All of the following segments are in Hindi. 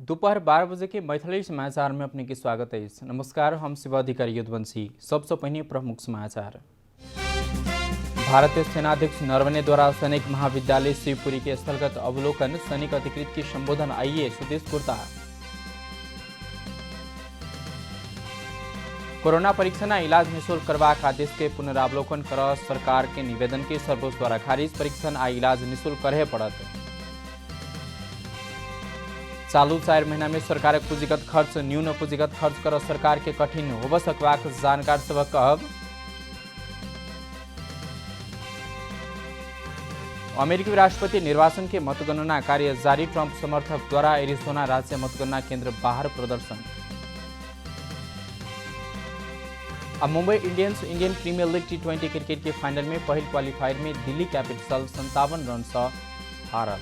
दोपहर 12 बजे के मैथिली समाचार में अपने की स्वागत है। नमस्कार, हम शिव अधिकारी यदुवंशी। सबसे पहले प्रमुख समाचार। भारतीय सेनाध्यक्ष नरवणे द्वारा सैनिक महाविद्यालय शिवपुरी के स्थलगत अवलोकन, सैनिक अधिकृत की संबोधन आइए सुदेश कुर्ता। कोरोना परीक्षण इलाज निःशुल्क करवाक आदेश के पुनरावलोकन कर सरकार के निवेदन के सर्वोच्च द्वारा खारिज, परीक्षण आ इलाज निःशुल्क करे पड़त। चालू 4 महीना में सरकार पूंजीगत खर्च न्यून पूंजीगत खर्च कर सरकार के कठिन हो सकवाक जानकार सब कहब। अमेरिकी राष्ट्रपति निर्वाचन के मतगणना कार्य जारी, ट्रंप समर्थक द्वारा एरिजोना राज्य मतगणना केंद्र बाहर प्रदर्शन। अब Mumbai Indians Indian Premier League T20 cricket के फाइनल में पहल क्वालिफायर में दिल्ली कैपिटल 57 रन से हारल।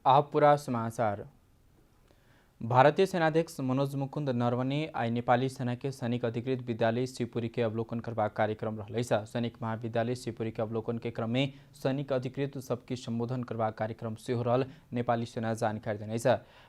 आप पूरा समाचार। भारतीय सेनाध्यक्ष मनोज मुकुंद नरवणे आई नेपाली सेना के सैनिक अधिकृत विद्यालय शिवपुरी के अवलोकन करबाक कार्यक्रम रहलैछ। सैनिक महाविद्यालय शिवपुरी के अवलोकन के क्रम में सैनिक अधिकृत सबकी संबोधन करबाक कार्यक्रम सेहो रहल, नेपाली सेना जानकारी देनेछ।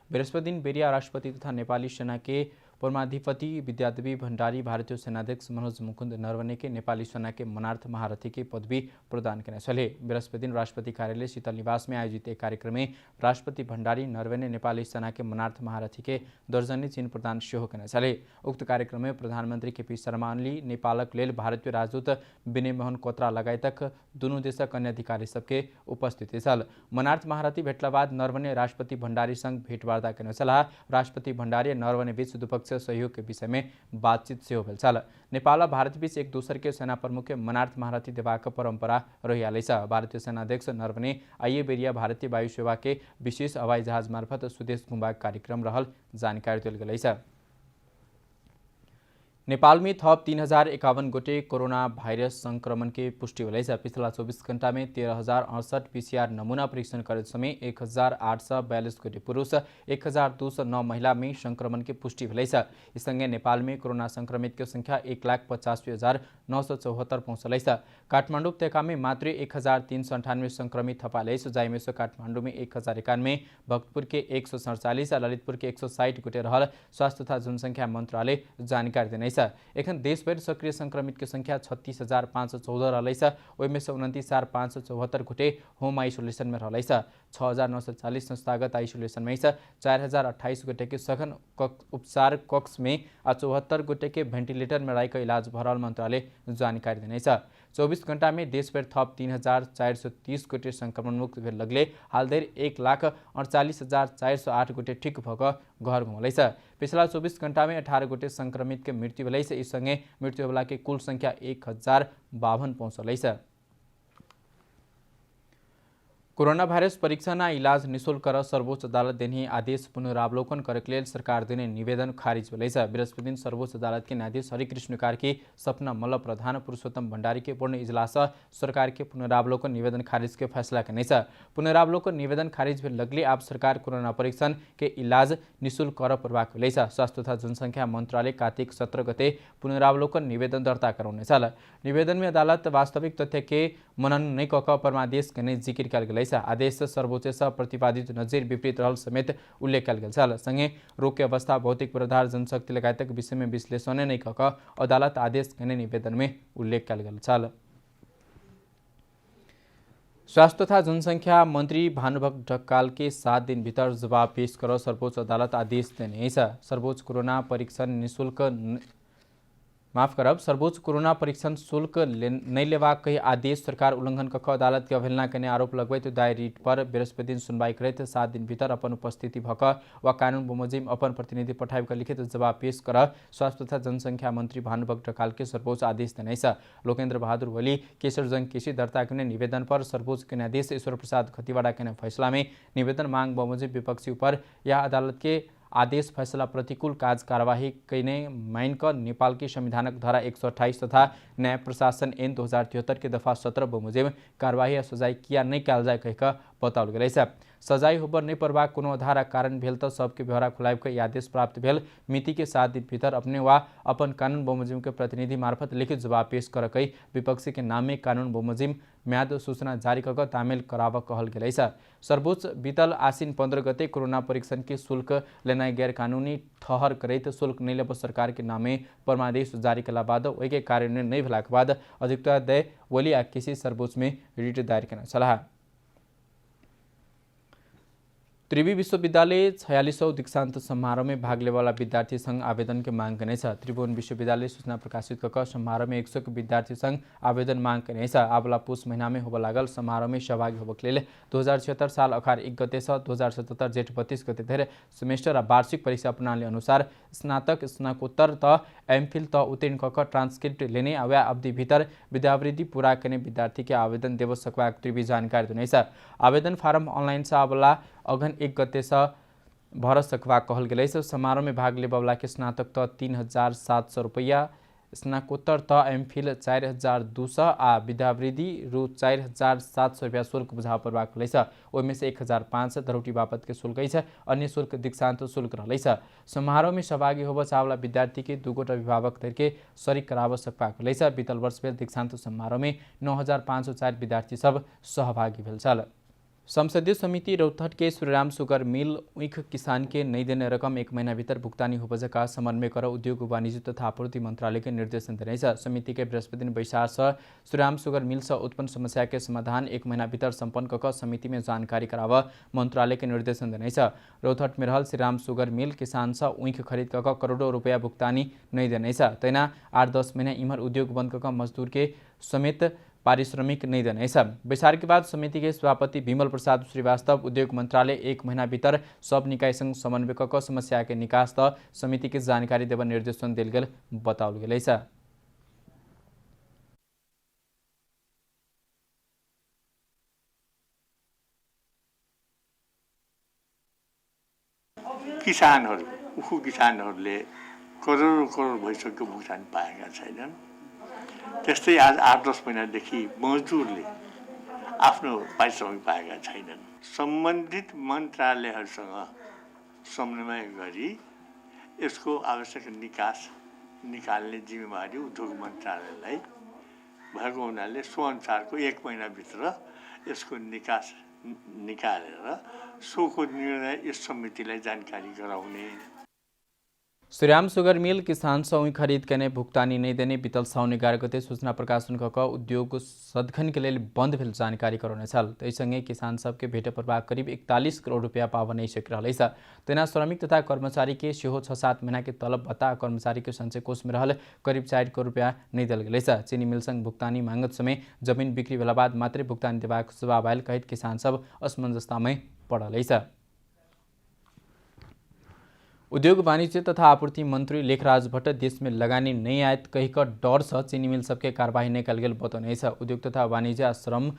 बृहस्पति दिन बेरिया राष्ट्रपति तथा नेपाली सेना के परमाधिपति विद्यादेवी भण्डारी भारतीय सेनाध्यक्ष मनोज मुकुंद नरवणे के नेपाली सेना के मनार्थ महारथी की पदवी प्रदान करने चले। बृहस्पति दिन राष्ट्रपति कार्यालय शीतल निवास में आयोजित एक कार्यक्रम में राष्ट्रपति भण्डारी नरवणे नेपाली सेना के मनार्थ महारथी के दर्जनी चिन्ह प्रदान सेहो करने चले। उक्त कार्यक्रम में प्रधानमंत्री केपी शर्मा ओली, नेपालक लेल भारतीय राजदूत विनय मोहन कोत्रा लगायतक दुनू देशक अन्य अधिकारी सबके उपस्थिति छल। मनार्थ महारथी भेटला बाद नरवणे राष्ट्रपति भण्डारी संग भेंटवार्ता करने चला। राष्ट्रपति भण्डारी नरवणे बीच द्विपक्षीय सहयोग के विषय में बातचीत सेहो भेल छल। नेपाल और भारत बीच एक दूसर के सेना प्रमुख के मनार्थ महारथी देबाक परंपरा रहिआलैछ। भारतीय सेनाध्यक्ष नरवणे आइए बेरिया भारतीय वायु सेवा के विशेष हवाई जहाज मार्फत स्वदेश घुमबाक कार्यक्रम रहल जानकारी देल गेलैछ। नेपाल में थप 3051 गोटे कोरोना वायरस संक्रमण के पुष्टि भेलैछ। पिछला 24 घंटा में 13,068 PCR नमूना परीक्षण करे समय 1,842 गोटे पुरुष 1,209 महिला में संक्रमण के पुष्टि भेलैछ। इसंगे नेपाल में कोरोना संक्रमित के संख्या 1,85,974 पहुंचलैछ। काठमाडौँ तेका में मात्र 1,398 संक्रमित थपालैछ, जाइमे से काठमाडौँ में 1,091, भक्तपुर के 147, ललितपुर के 160 गोटे रहल स्वास्थ्य तथा जनसंख्या मंत्रालय जानकारी देने। एखन देशभर सक्रिय संक्रमित की संख्या 36,514 रहलैछ। ओहिमे से 29,574 गोटे होम आइसोलेशन में रहलैछ। 6,940 संस्थागत आइसोलेशन में 4,028 गोटे के सघन उपचार कक्ष में 74 गोटे के वेंटिलेटर में राखी इलाज भरल मंत्रालय जानकारी देनेछ। 24 घंटा में देशभर थप 3,430 गोटे संक्रमण मुक्त भेल लगले हाल धरि 1,48,408 गोटे ठीक भक घर घुमलैछ। पिछला 24 घंटा में 18 गोटे संक्रमित के मृत्यु भेलैछ। इस संगे मृत्यु होला के कुल संख्या 1,052 पहुंचलैछ। कोरोना वायरस परीक्षण आ इलाज निःशुल्क कर सर्वोच्च अदालत देने आदेश पुनरावलोकन करके लेल सरकार देने निवेदन खारिज भेलैछ। बृहस्पति दिन सर्वोच्च अदालत के न्यायाधीश हरिकृष्ण कार्की, सपना मल्ल प्रधान, पुरुषोत्तम भण्डारी के पूर्ण इजलास सरकार के पुनरावलोकन निवेदन खारिज के फैसला करने। पुनरावलोकन निवेदन खारिज भेल लगले आप सरकार कोरोना परीक्षण के इलाज निःशुल्क कर पर्वाक भेलैछ। स्वास्थ्य तथा जनसंख्या मंत्रालय कार्तिक 17 गते पुनरावलोकन निवेदन दर्ता कराउनेछ। निवेदन में अदालत वास्तविक तथ्य के मनन नहीं कक परमादेश करने जिकिर कल गेल। आदेश सर्वोच्च से प्रतिपादित नजिर विपरीत रहल समेत उल्लेख कल गेल। संगे रोग के अवस्था, भौतिक पूर्वाधार, जनशक्ति लगायतक विषय में विश्लेषण नहीं कक अदालत आदेश करने निवेदन में उल्लेख कल गेल। स्वास्थ्य तथा जनसंख्या मंत्री भानुभक्त ढकाल के 7 दिन भीतर जवाब पेश कर सर्वोच्च अदालत आदेश देने। सर्वोच्च कोरोना परीक्षण शुल्क नहीं लेवा कही आदेश सरकार उल्लंघन कख अदालत के अवहेलना करने आरोप लगवैत दायर रिट पर बृहस्पति दिन सुनवाई करैत 7 दिन भीतर अपन उपस्थिति भक वा कानून बमोजिम अपन प्रतिनिधि पठाएका लिखित जवाब पेश कर स्वास्थ्य तथा जनसंख्या मंत्री भानुभक्त ढकाल के सर्वोच्च आदेश देनेछ। लोकेन्द्र बहादुर ओली, केशरजंग केसी दर्ता करने निवेदन पर सर्वोच्च के न्यायाधीश ईश्वर प्रसाद खतिवड़ा के फैसला में निवेदन मांग बमोजिम विपक्षी ऊपर यह अदालत के आदेश फैसला प्रतिकूल कार्यवाही करने मानक नेपाल की संविधानक धारा 128 तथा न्याय प्रशासन ऐन 2073 के दफा 17 बमोजिम कार्यवाही या सजाय किया नहीं कल जाए कहकर बताओल गेल छ। सजाय होबर नहीं परबाक कोनो आधार आ कारण भेल तो सबके ब्यौरा खुलाब के आदेश प्राप्त भेल मिति के 7 दिन भीतर अपने वा अपन कानून बमोजिम के प्रतिनिधि मार्फत लिखित जवाब पेश करकई विपक्षी के नामे कानून बमोजिम म्याद सूचना जारी कक तामेल कराव कहल गेल छ। सर्वोच्च बीतल आसीन 15 गते कोरोना परीक्षण के शुल्क लेनाई गैर कानूनी ठहर करैत शुल्क नहीं लेब सरकार के नामे परमादेश जारी कला बाद वही के कार्यान्वयन नहीं भेला के बाद अधिवक्ता वली आ किसी सर्वोच्च में रिट दायर करना सलाह। त्रिवी विश्वविद्यालय 46औं दीक्षांत समारोह में भाग लेने वाला विद्यार्थी संघ आवेदन के मांग करने छ। त्रिभुवन विश्वविद्यालय सूचना प्रकाशित कक समारोह में 100 विद्यार्थी संघ आवेदन मांग करने छ। आबला पुष महीना में होब लागल समारोह में सहभागी होबक लेल 2076 साल अखार 1 गते से 2077 जेठ 32 गते धरि सेमेस्टर आ वार्षिक परीक्षा प्रणाली अनुसार स्नातक स्नाकोत्तर त एमफिल त उत्तीर्ण कक ट्रांसक्रिप्ट लेने आ अवधि भीतर विद्यावृत्ति पूरा करने विद्यार्थी के आवेदन देव सकबाक त्रिवी जानकारी देने छ। आवेदन फारम ऑनलाइन से आबला अगहन 1 गते से भर सकवा कहल गेल छ। समारोह में भाग लेबला के स्नातक त 3700 रुपया, स्नाकोत्तर त एमफिल 4200 आ विद्यावृत्ति रु 4700 रुपया शुल्क बुझा पड़बाक छ। ओहिमे से 1005 धरोटी बापत के शुल्क छ, अन्य शुल्क दीक्षांत शुल्क रहलै छ। समारोह में सहभागी होब चावला विद्यार्थी के 2 गोटा अभिभावक धरि के शरीक कराव सकबाक छ। बीतल वर्ष भेल दीक्षांत समारोह में 9504 विद्यार्थी सब सहभागी भेल छल। संसदीय समिति रौतहट के श्रीराम शुगर मिल ऊख किसान के नहीं देने रकम 1 महीना भीतर भुगतानी होबज का समन्वय कर उद्योग वाणिज्य तथा आपूर्ति मंत्रालय के निर्देशन देने छ। समिति के बृहस्पति बैसार से श्रीराम शुगर मिल से उत्पन्न समस्या के समाधान 1 महीना भीतर संपन्न कक समिति में जानकारी कराव मंत्रालय के निर्देशन देने छ। रौतहट में रहल श्रीराम शुगर मिल किसान से ऊख खरीद कक करोड़ों रुपया भुगतानी नहीं देने छ। तैना 8-10 महीना इमर उद्योग बंद कक मजदूर के समेत पारिश्रमिक नहीं देने छ। बैसार के बाद समिति के सभापति विमल प्रसाद श्रीवास्तव उद्योग मंत्रालय 1 महीना भीतर सब निकाय संग समन्वय कक समस्या के निकास त समिति के जानकारी देव निर्देशन दिल गेल बताओल गेल छ। किसानहरूले करोड भइसक्यो भुक्तानी पाएका छैनन्। त्यस्तै आज 8-10 महिनादेखि मजदुरले आफ्नो पारिश्रमिक पाएका छैनन्। सम्बन्धित मन्त्रालयहरूसँग समन्वय गरी यसको आवश्यक निकास निकाल्ने जिम्मेवारी उद्योग मन्त्रालयलाई भएको हुनाले सो अनुसारको 1 महिनाभित्र यसको निकास निकालेर सोको निर्णय यस समितिलाई जानकारी गराउने। श्रीराम शुगर मिल किसान से ऊख खरीद करने भुगतानी नहीं देने बीतल साउन 11 गते सूचना प्रकाशन कक उद्योग सदखन के लिए बंद भेल जानकारी करौने छल। तैसंगे किसान सबके भेटे परबाक करीब 41 करोड़ रुपया पाव नहीं सक रहा छ। तेना श्रमिक तथा कर्मचारी के सेहो 6-7 महीना के तलब भत्ता कर्मचारी के संचय कोष में रहल करीब 4 करोड़ रुपया नहीं दिल गेल छ। चीनी मिल संग भुगतानी मांगत समय जमीन बिक्री भेला बाद मात्रै भुगतानी देबाक जवाब आयल कहित किसान सब असमंजसता में पड़ल छ। उद्योग वाणिज्य तथा आपूर्ति मंत्री लेखराज भट्ट देश में लगानी नहीं आयत कहीकर डर से चीनी मिल सबके कार्यवाही नहीं कल गेल बतौने छ। उद्योग तथा वाणिज्य श्रम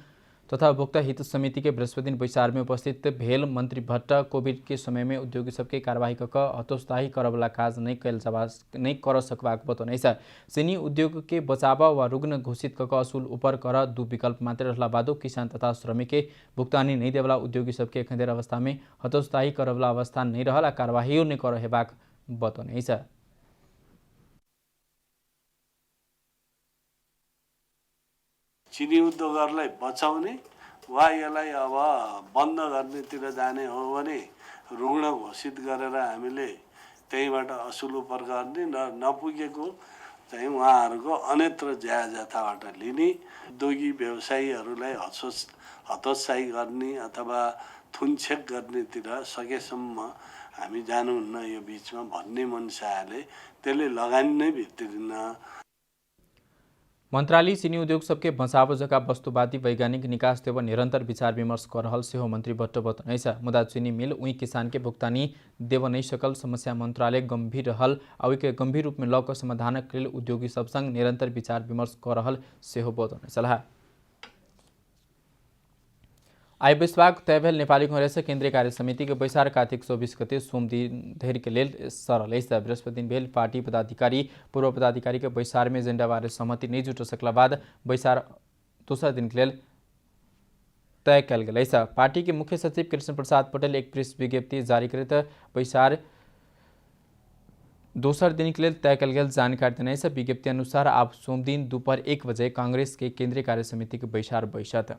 तथा उपभोक्ता हित समिति के बृहस्पति बैसार में उपस्थित भेल मंत्री भट्ट कोविड के समय में उद्योगी सबके कार्यवाही कक हतोत्साही करवला काज नहीं नहीं कर सकबाक बतौने छ। चीनी उद्योग के बचाव व रुग्ण घोषित कक असूल ऊपर कर 2 विकल्प मात्र रहला बादो किसान तथा श्रमिक के भुगतानी नहीं देवला उद्योगी सबके एखन अवस्था में हतोत्साही करवला अवस्था नहीं रहला कार्यवाही नहीं कर हेबाक बतौने छ। चिनी उद्योगहरूलाई बचाउने वा यसलाई अब बन्द गर्नेतिर जाने हो भने रुग्ण घोषित गरेर हामीले त्यहीबाट असुल उपर गर्ने र नपुगेको चाहिँ उहाँहरूको अन्यत्र ज्याजथाबाट लिने उद्योगी व्यवसायीहरूलाई हतोत्साही गर्ने अथवा थुनछेक गर्नेतिर सकेसम्म हामी जानुहुन्न यो बीचमा भन्ने मनसाले त्यसले लगानी नै भित्रिन्न। मंत्रालय चीनी उद्योग सबके बचाव जका वस्तुवादी वैज्ञानिक निकास देव निरंतर विचार विमर्श कर रहल सेहो मंत्री भट्ट बतौने छ। मुदा चीनी मिल उही किसान के भुगतानी देव नहीं सकल समस्या मंत्रालय गंभीर रहल और के गंभीर रूप में लक समाधानक लेल उद्योगी सब संग निरंतर विचार विमर्श कर रहल सेहो बतौने सलाह। आई बैसवाक तय भेल नेपाली कांग्रेस केंद्रीय कार्य समिति के बैसार कार्तिक 24 गते सोम दिन धरि के लेल सरल छ। बृहस्पति दिन भेल पार्टी पदाधिकारी पूर्व पदाधिकारी के बैसार में एजेंडा बारे सहमति नहीं जुट सकला बाद बैसार दूसरा दिन के लेल तय कल गई। पार्टी के मुख्य सचिव कृष्ण प्रसाद पटेल एक प्रेस विज्ञप्ति जारी करत बैसार दोसर दिन के लिए तय कल गल जानकारी देने से विज्ञप्ति अनुसार आप सोम दिन दोपहर 1 बजे कांग्रेस के केंद्रीय कार्य समिति के बैसार बैसत।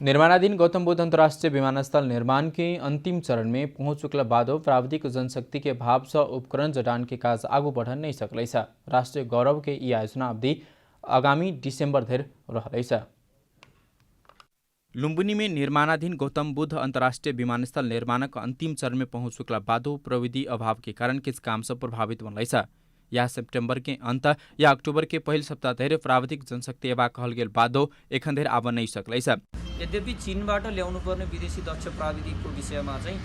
निर्माणाधीन गौतम बुद्ध अंतर्राष्ट्रीय विमानस्थल निर्माण के अंतिम चरण में पहुंच चुकला बाद प्राविधिक जनशक्ति के अभाव से उपकरण जडान के काज आगू बढ़ नहीं सकल। राष्ट्रीय गौरव के यह आयोजना अवधि आगामी डिसेम्बर धरि रहलैछ। लुम्बिनी में निर्माणाधीन गौतम बुद्ध अंतर्राष्ट्रीय विमानस्थल निर्माणक अंतिम चरण में पहुंच चुकला बाद प्रविधि अभाव के कारण किस काम से प्रभावित बनलैछ। या सितंबर के अंत या अक्टूबर के पहिल सप्ताह धरि प्राविधिक जनशक्ति एवा कहल गेल बादो एखन धरि आब नहीं सकलैछ। यद्यपि चीनबाट ल्याउनु पर्ने विदेशी दक्ष प्राविधिकको विषयमा चाहिँ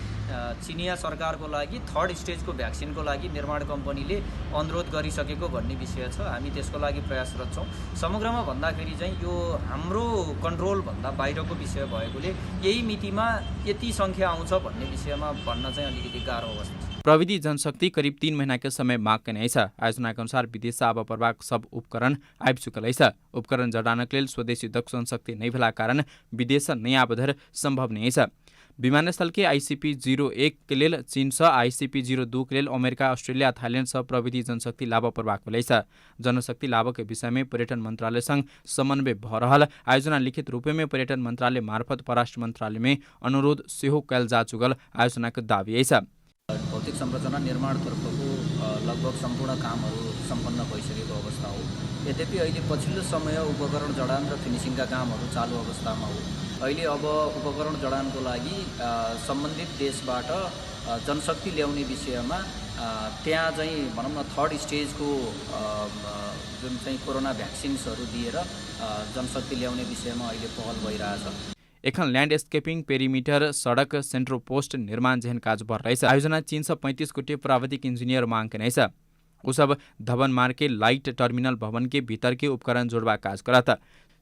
चिनिया सरकारको लागि थर्ड स्टेजको भ्याक्सिनको लागि निर्माण कम्पनीले अनुरोध गरिसकेको भन्ने विषय छ। हामी त्यसको लागि प्रयासरत छौँ। समग्रमा भन्दाखेरि चाहिँ यो हाम्रो कन्ट्रोलभन्दा बाहिरको विषय भएकोले यही मितिमा यति सङ्ख्या आउँछ भन्ने विषयमा भन्न चाहिँ अलिकति गाह्रो अवस्था छ। प्रविधि जनशक्ति करीब 3 महीना के समय माग करने है। आयोजना के अनुसार विदेश से आब प्रभाग सब उपकरण आबि चुकल है। उपकरण जडानक लेल स्वदेशी दक्ष जनशक्ति नहीं भेला कारण विदेश नहीं आबधर संभव नहीं है। विमानस्थल के ICP-01 के लेल चीन से ICP-02 के लेल अमेरिका, अस्ट्रेलिया, थाईलैंड से प्रविधि जनशक्ति लाभ प्रभाग भेलै। जनशक्ति लाभ के विषय में पर्यटन मंत्रालय संग समन्वय भ रहल। आयोजना लिखित रूप में पर्यटन मंत्रालय मार्फत परराष्ट्र मंत्रालय में अनुरोध सेहो कयल जा चुकल आयोजना के दावी है। भौतिक संरचना निर्माणतर्फको लगभग सम्पूर्ण कामहरू सम्पन्न भइसकेको अवस्था हो। यद्यपि अहिले पछिल्लो समय उपकरण जडान र फिनिसिङका कामहरू चालु अवस्थामा हो। अहिले अब उपकरण जडानको लागि सम्बन्धित देशबाट जनशक्ति ल्याउने विषयमा त्यहाँ चाहिँ भनौँ न थर्ड स्टेजको जुन चाहिँ कोरोना भ्याक्सिन्सहरू दिएर जनशक्ति ल्याउने विषयमा अहिले पहल भइरहेछ। एखन ल्यान्डस्केपिङ पेरिमिटर सडक सेन्ट्रो पोस्ट निर्माण जेहन काज बढ़ रही है। आयोजना चीन से 35 कोटी प्राविधिक इंजीनियर मांग के नहीं। उसब धवन मार्ग के लाइट टर्मिनल भवन के भीतर के उपकरण जोड़वा काज करा था।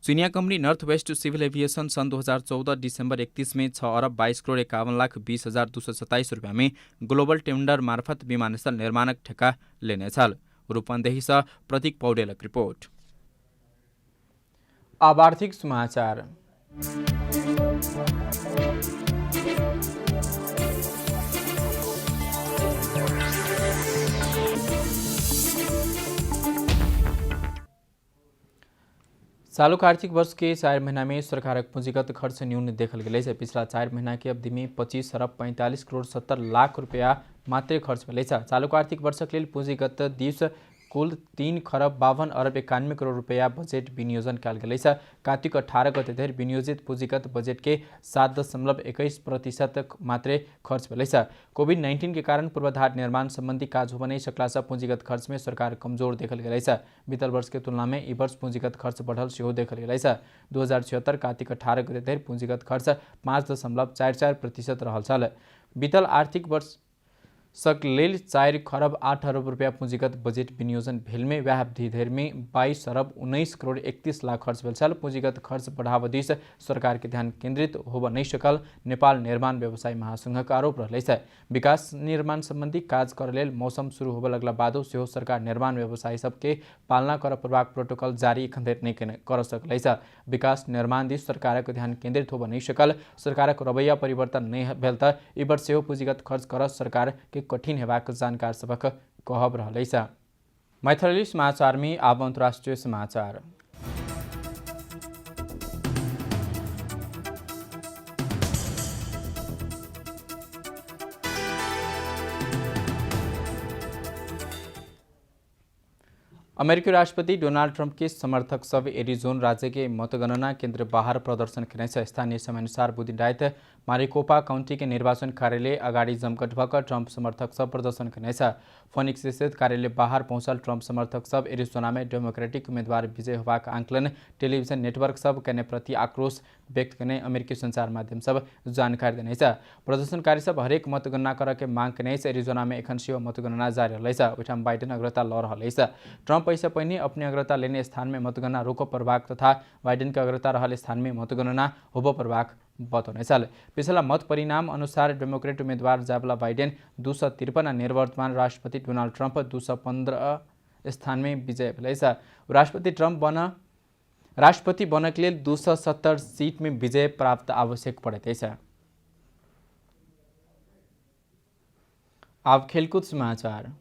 चीनिया company north west civil aviation सन 2014 दिसंबर 31 में 6 अरब 22 करोड़ 51,20,227 रुपया में ग्लोबल टेंडर मार्फत विमानस्थल निर्माणक ठेका लेने छल। रूपन्देही से प्रतीक पौडेलक रिपोर्ट। अब आर्थिक समाचार। चालू आर्थिक वर्ष के 4 महीना में सरकारक पूंजीगत खर्च न्यून देखल गई है। पिछला 4 महीना की अवधि में 25 अरब 45 करोड़ 70 लाख रुपया मात्र खर्च भेलै। चालू आर्थिक वर्ष के लिए पूंजीगत दिवस कुल 3 खरब 52 अरब 91 करोड़ रुपया बजेट विनियोजन कयल गेलै। कार्तिक 18 गते धरि विनियोजित पूंजीगत बजेट के 7.21% मात्र खर्च भेलै। कोभिड-19 के कारण पूर्वाधार निर्माण संबंधी काज हो नहीं सकला से पूंजीगत खर्च में सरकार कमजोर देखल गेलै। बीतल वर्ष के तुलना में ई वर्ष पूंजीगत खर्च बढ़ल सेहो देखल गेलै। 2076 कार्तिक 18 गते धरि पूंजीगत खर्च 5.44% रहल छल। बीतल आर्थिक वर्ष सक लेल 4 खरब 8 अरब रुपया पूंजीगत बजेट विनियोजन भेल में वह अवधि धरि में 22 अरब 19 करोड़ 31 लाख खर्च भेल छल। पूंजीगत खर्च बढ़ाव दिस सरकार के ध्यान केंद्रित होब नहीं सकल नेपाल निर्माण व्यवसाय महासंघक आरोप रहलै। विकास निर्माण संबंधी काज कर लेल मौसम शुरू होब लगला बादो सेहो सरकार निर्माण व्यवसाय सबके पालना कर प्रभाग प्रोटोकॉल जारी एखन धरि नहीं कर सकलै। विकास निर्माण दिस सरकारक ध्यान केंद्रित होब नहीं सकल। सरकारक रवैया परिवर्तन नहीं भेल त ई वर्ष सेहो पूंजीगत खर्च कर सरकार के कठिन हेबाक जानकार सबक कहब रहलै। मैथिली समाचार में आब अंतर्राष्ट्रीय समाचार। अमेरिकी राष्ट्रपति डोनाल्ड ट्रंप के समर्थक सब एरिजोन राज्य के मतगणना केंद्र बाहर प्रदर्शन करने से स्थानीय समय अनुसार बुधन रात मारिकोपा काउंटी के निर्वाचन कार्यालय अगाडि जमघट भक ट्रंप समर्थक सब प्रदर्शन करने। फोनिक्स स्थित कार्यालय बाहर पहुंचल ट्रंप समर्थक सब एरिजोना में डेमोक्रेटिक उम्मीदवार विजय होबाक आंकलन टेलीविजन नेटवर्क सब करने प्रति आक्रोश व्यक्त करने अमेरिकी संचार माध्यम सब जानकारी देने। प्रदर्शनकारी सब हरेक मतगणना कर के मांग करने। एरिजोना में एखन सेहो मतगणना जारी रहलै। ओहिठाम बाइडेन अग्रता ल रहलै। ट्रंप ऐसे पहले अपने अग्रता लेने स्थान में मतगणना रोको प्रभाग तथा बाइडेन के अग्रता रहल स्थान में मतगणना होबो प्रभाग बतौने साल। पिछला मत परिणाम अनुसार डेमोक्रेट उम्मीदवार जाबला बाइडेन 253 निवर्तमान राष्ट्रपति डोनाल्ड ट्रंप 215 स्थान में विजय भेलै। राष्ट्रपति ट्रंप बन राष्ट्रपति बन्नका लेल 270 सीट में विजय प्राप्त आवश्यक पड़ेछ। अब खेलकूद समाचार।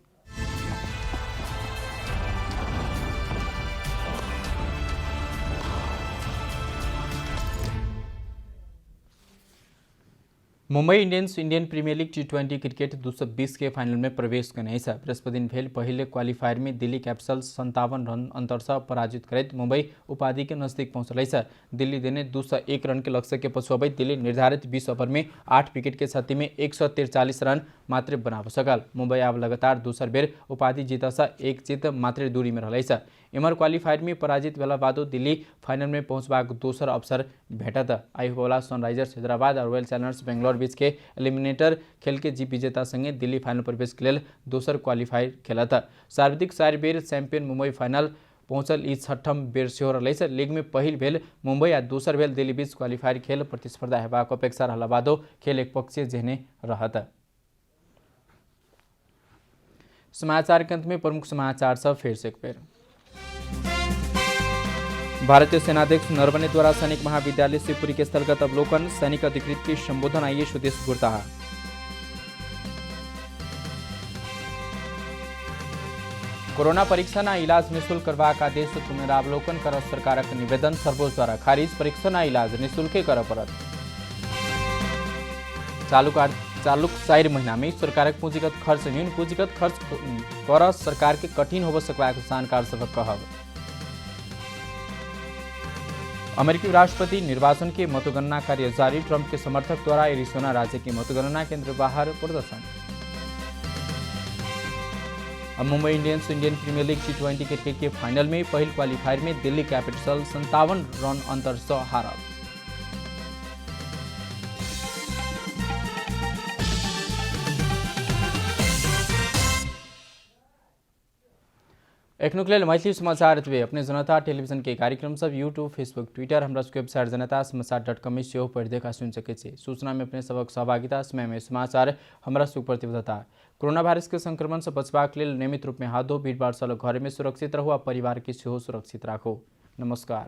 Mumbai Indians Indian Premier League T20 cricket 220 के फाइनल में प्रवेश करने बृहस्पति दिन भेल पहले क्वालिफायर में दिल्ली कैपिटल्स 57 रन अंतर से पराजित करते मुंबई उपाधि के नजदीक पहुंचल। दिल्ली देने 201 रन के लक्ष्य के पछुआबे दिल्ली निर्धारित 20 ओवर में 8 विकेट के क्षति में 143 रन मात्र बना सकल। मुंबई अब लगातार दूसर बेर उपाधि जीतसा एक जीत मात्र दूरी में रह एमर क्वालिफायर में पराजित भेला बादो दिल्ली फाइनल में पहुंचबाक दोसर अवसर भेटत। आइहोला सनराइजर्स हैदराबाद और रॉयल चैलेंजर्स बेंगलोर बीच के एलिमिनेटर खेल के जीत विजेता संगे दिल्ली फाइनल प्रवेश के लिए दोसर क्वालिफायर खेलत। सर्वाधिक 4 बेर चैंपियन मुंबई फाइनल पहुंचल ई 6ठम बेर सेहो रह। लीग में पहिल भेल मुंबई आ दोसर भेल दिल्ली बीच क्वालिफायर खेल प्रतिस्पर्धा हेबाक अपेक्षा रहला बादो खेल एकपक्षीय जेहने रहत। समाचार के अंत में प्रमुख समाचार सब फिर से एक बेर। भारतीय सेनाध्यक्ष नरवणे द्वारा सैनिक महाविद्यालय शिवपुरी के स्थलगत अवलोकन, सैनिक अधिकृत की संबोधन आइए सुदेश गुरताहा। कोरोना परीक्षा ना इलाज निःशुल्क करबाक आदेश पुनरावलोकन कर सरकारक निवेदन सर्वोच्च द्वारा खारिज, परीक्षा ना इलाज निःशुल्क कर पड़त। चालू 4 महीना में सरकारक पूंजीगत खर्च न्यून, पूंजीगत खर्च कर सरकार के कठिन हो सकबाक जानकार सबक कहब। अमेरिकी राष्ट्रपति निर्वाचन के मतगणना कार्य जारी, ट्रंप के समर्थक द्वारा एरिजोना राज्य के मतगणना केंद्र बाहर प्रदर्शन। अब Mumbai Indians Indian Premier League T20 cricket के फाइनल में पहल क्वालिफायर में दिल्ली कैपिटल्स 57 रन अंतर से हारल। एखनुक लेल मैथिली समाचार एतबे। अपने जनता टेलीविजन के कार्यक्रम सब यूट्यूब, फेसबुक, ट्विटर हमरा सबके वेबसाइट जनता-समाचार.com में सेहो पढ़ि देखा सुन सके छी। सूचना में अपने सबक सहभागिता समय में समाचार हमरा सबके प्रतिबद्धता। कोरोना वायरस के संक्रमण से बचबाक लेल नियमित रूप में हाथ धो, भीड़ भाड़ से घर में सुरक्षित रहू आ परिवार के सेहो सुरक्षित राखू। नमस्कार।